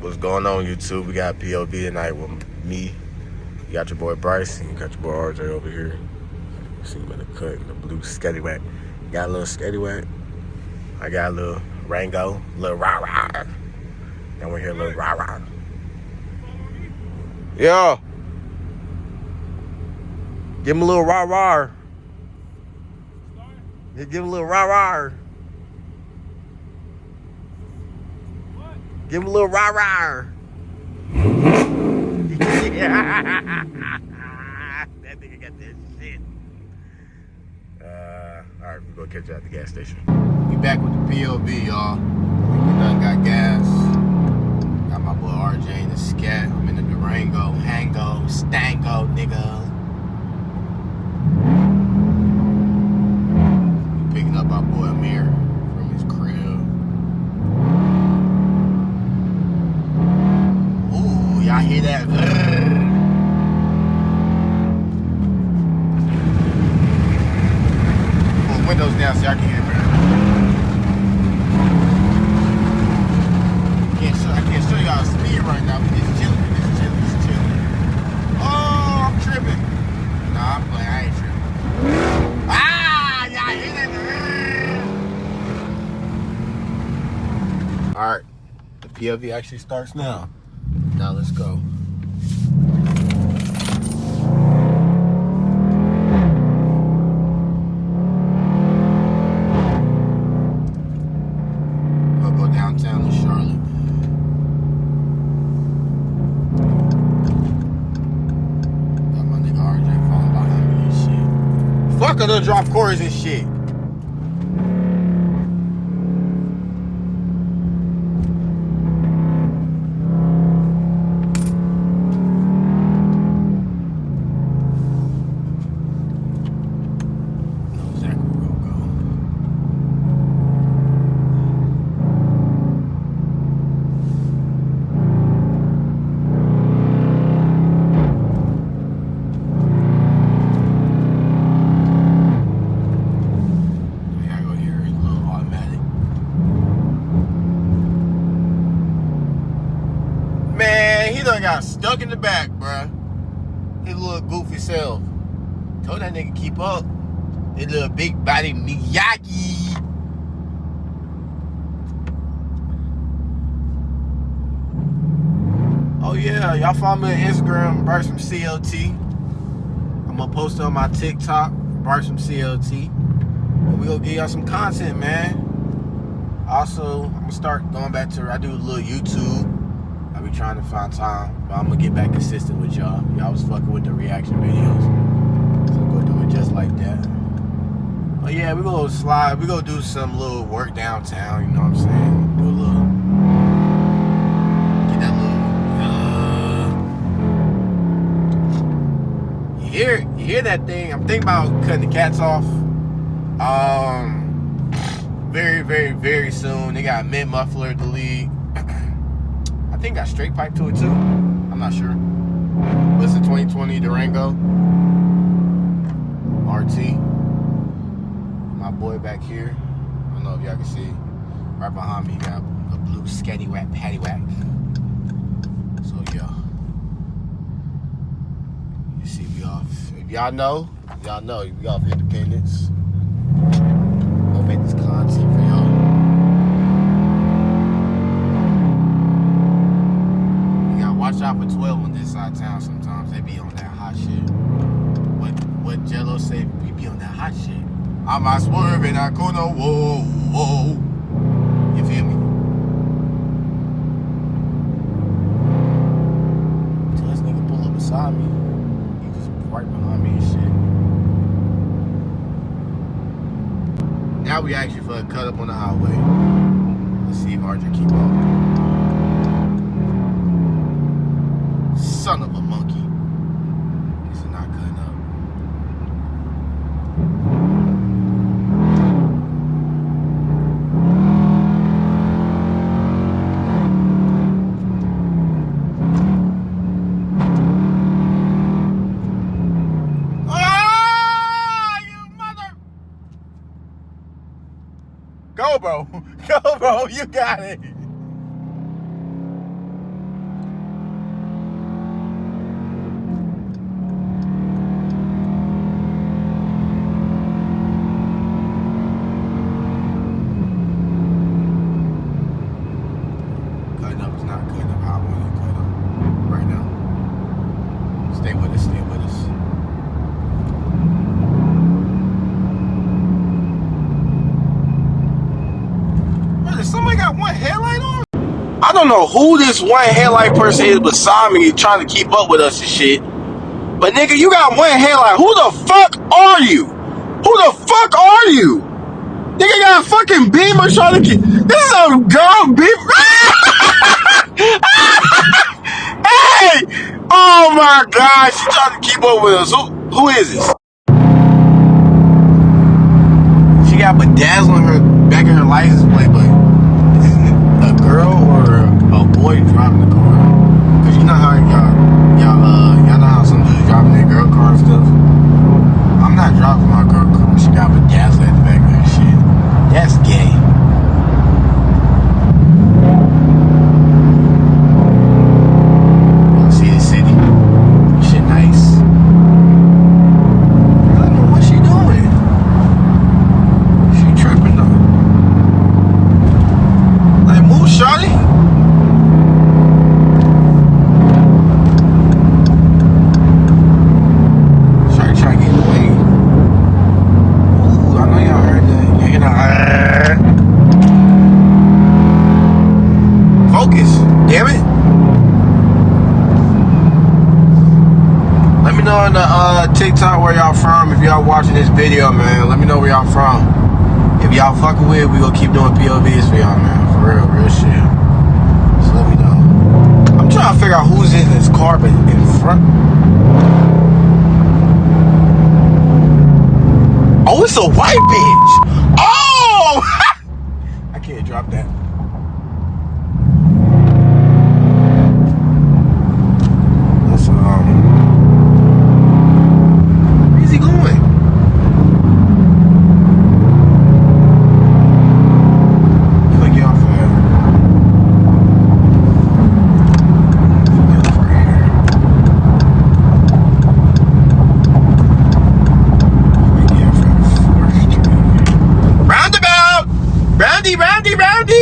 What's going on, YouTube? We got POV tonight with me. You got your boy Bryce, and you got your boy RJ over here. See him in the cut, in the blue Scatty-Wack. Got a little Scatty-Wack. I got a little Durango, little rah-rah. Then we hear a little rah-rah. Yeah. Give him a little rah-rah. Yeah, give him a little rah-rah. Give him a little rah-rah. Yeah. That nigga got that shit. Alright, we're gonna catch you at the gas station. We back with the POV, y'all. We done got gas. Got my boy RJ in the Scat. I'm in the Durango, Hango, Stango, nigga. We picking up our boy Amir from his crib. Ooh, y'all hear that? Pull the windows down so y'all can hear me. I can't show y'all speed right now. It's chilling. It's chilling. Oh, I'm tripping. Nah, I'm playing. I ain't tripping. Ah, y'all hear that? All right, the POV actually starts now. Now let's go. We'll go downtown to Charlotte. Got my nigga RJ falling behind me and shit. Fuck, I done drop Corey's and shit. He done got stuck in the back, bruh. His little goofy self. Told that nigga keep up. His little big body Miyagi. Oh yeah, y'all follow me on Instagram, Bryce from CLT. I'm gonna post it on my TikTok, Bryce from CLT. And we gonna give y'all some content, man. Also, I'm gonna start going back to, I do a little YouTube. I be trying to find time, but I'm gonna get back consistent with y'all. Y'all was fucking with the reaction videos, so I'm gonna do it just like that. But yeah, we gonna slide. We gonna do some little work downtown. You know what I'm saying? Do a little, get that little. You hear that thing? I'm thinking about cutting the cats off. Very, very, very soon. They got mid muffler delete. I think got straight pipe to it too. I'm not sure. But it's a 2020 Durango RT. My boy back here. I don't know if y'all can see. Right behind me, got a blue Scatty-Wack, Paddywhack. So yeah. You see, we off. If y'all know, we off Independence. Gonna make this content for y'all. Watch out for 12 on this side of town sometimes. They be on that hot shit. What Jello said, we be on that hot shit. I'm a swerving, I go no whoa, whoa. You feel me? Until this nigga pull up beside me. He just right behind me and shit. Now we actually for a cut up on the highway. Let's see if RJ keep up. Son of a monkey. He's not cutting up. Ah, you mother! Go, bro. Go, bro. You got it. not cutting up how I want to cut up right now. Stay with us, stay with us. Brother, somebody got one headlight on? I don't know who this one headlight person is beside me trying to keep up with us and shit. But nigga, you got one headlight. Who the fuck are you? Who the fuck are you? Nigga got a fucking beamer trying to keep. This is a girl beamer. Hey! Oh my god, she trying to keep up with us. Who is this? She got bedazzle on her back of her license plate, but is it a girl or a boy driving the car? Cause you know how y'all know how some dudes driving their girl car and stuff. I'm not driving my girl car. She got bedazzle at the back of her shit. That's gay. See the city? Shit nice. I don't know what she doing. She tripping though. Like, move, shawty. Shawty trying to get in the way. Ooh, I know y'all heard that. You know, focus. Damn it. Let me know on the TikTok where y'all from. If y'all watching this video, man, let me know where y'all from. If y'all fucking with, we gonna keep doing POVs for y'all, man. For real, real shit. So let me know. I'm trying to figure out who's in this car, but in front. Oh, it's a white bitch. Oh! I can't drop that. That's where's he going? Like y'all fair. Roundabout! Roundy, roundy, roundy!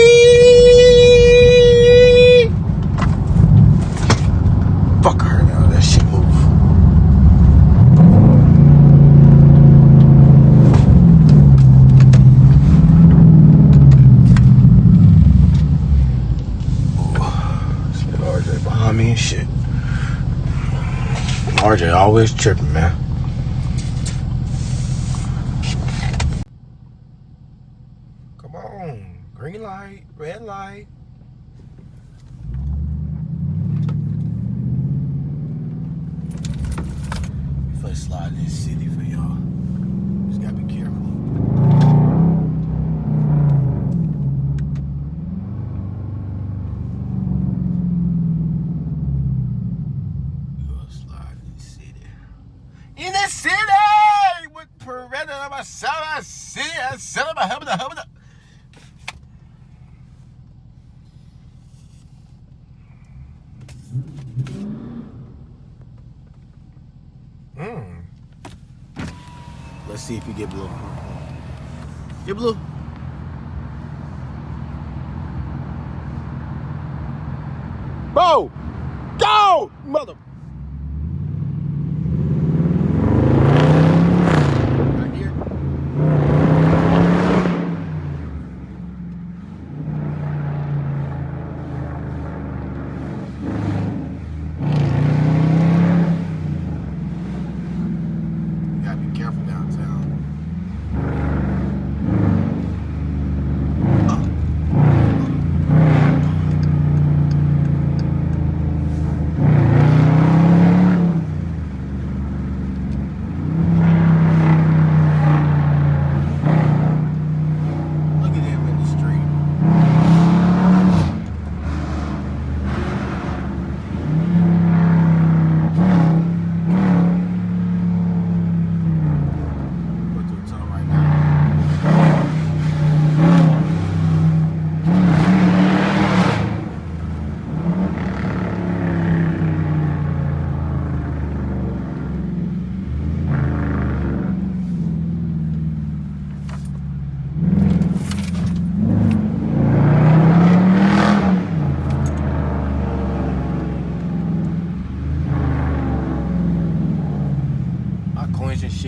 Fuck her now, that shit move. RJ behind me and shit. RJ always tripping, man. Come on. Green light, red light. Before I slide in this city for y'all. Just gotta be careful. In the city with Peretta, I'm a South City, I said I'm a hubba. Let's see if you get blue. Get blue. Bro, go, mother. Right here. You gotta be careful downtown.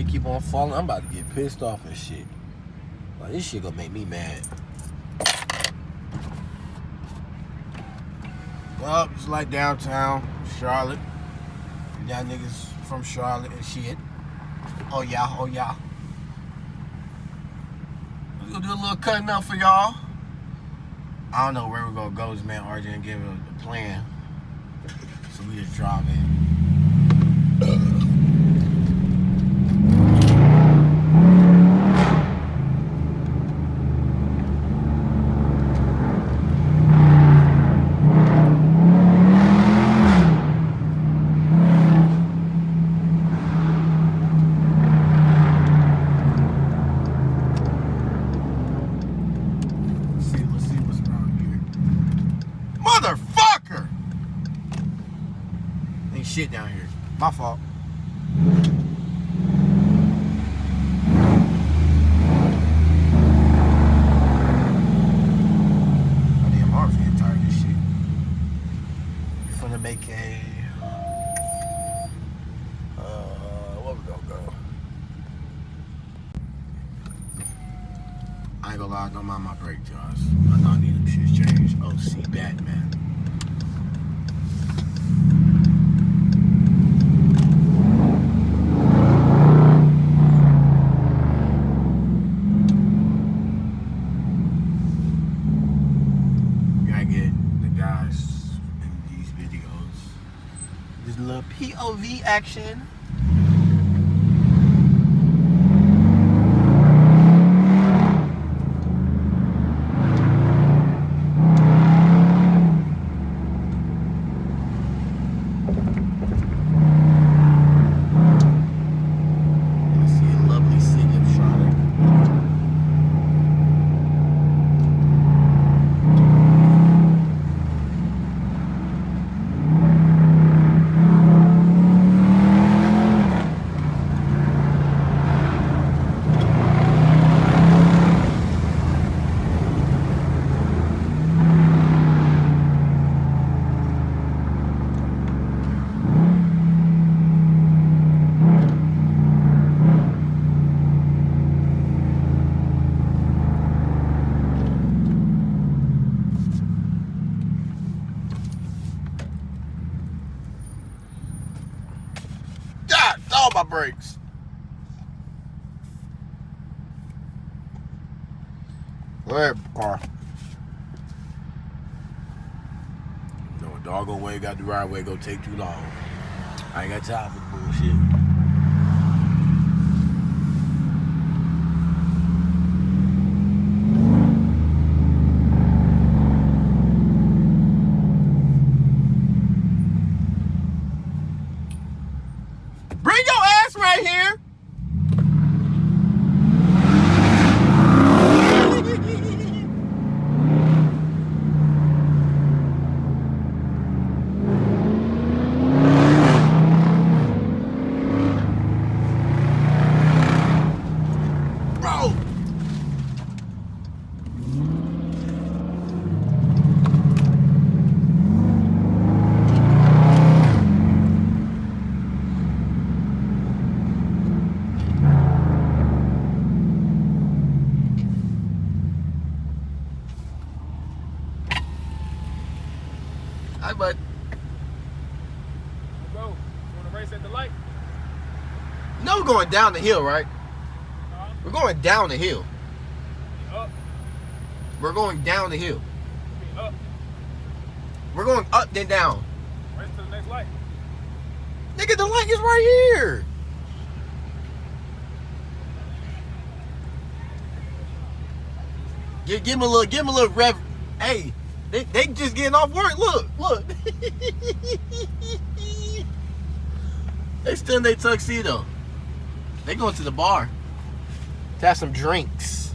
shit keep on falling, I'm about to get pissed off and shit. Like, this shit gonna make me mad. Well, it's like downtown Charlotte. Y'all niggas from Charlotte and shit. Oh yeah, oh yeah. We're gonna do a little cutting up for y'all. I don't know where we're gonna go. This man RJ didn't give him a plan. So we just drive in. Motherfucker! Ain't shit down here. My fault. My damn arms getting tired of this shit. We're finna make a where we gonna go? I ain't gonna lie, don't mind my brake jars. I know I need them shits changed. Oh, see Batman. Gotta get the guys in these videos. This little POV action. All my brakes. Go ahead, car. No, a doggone way got the right way, gonna take too long. I ain't got time for the bullshit. Right here. Bro. Hi, bud. Let's go. You want to race at the light? You know we're going down the hill, right? Huh? We're going down the hill. Up. We're going down the hill. Up. We're going up then down. Race to the next light. Nigga, the light is right here. Give him a little rev. Hey. They just getting off work. Look. They still in their tuxedo. They going to the bar to have some drinks.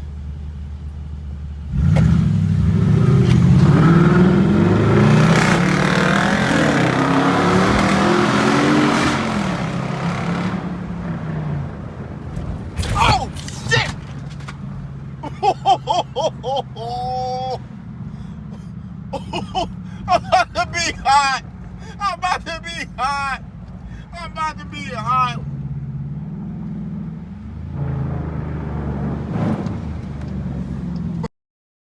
Oh shit! I'm about to be hot. I'm about to be hot.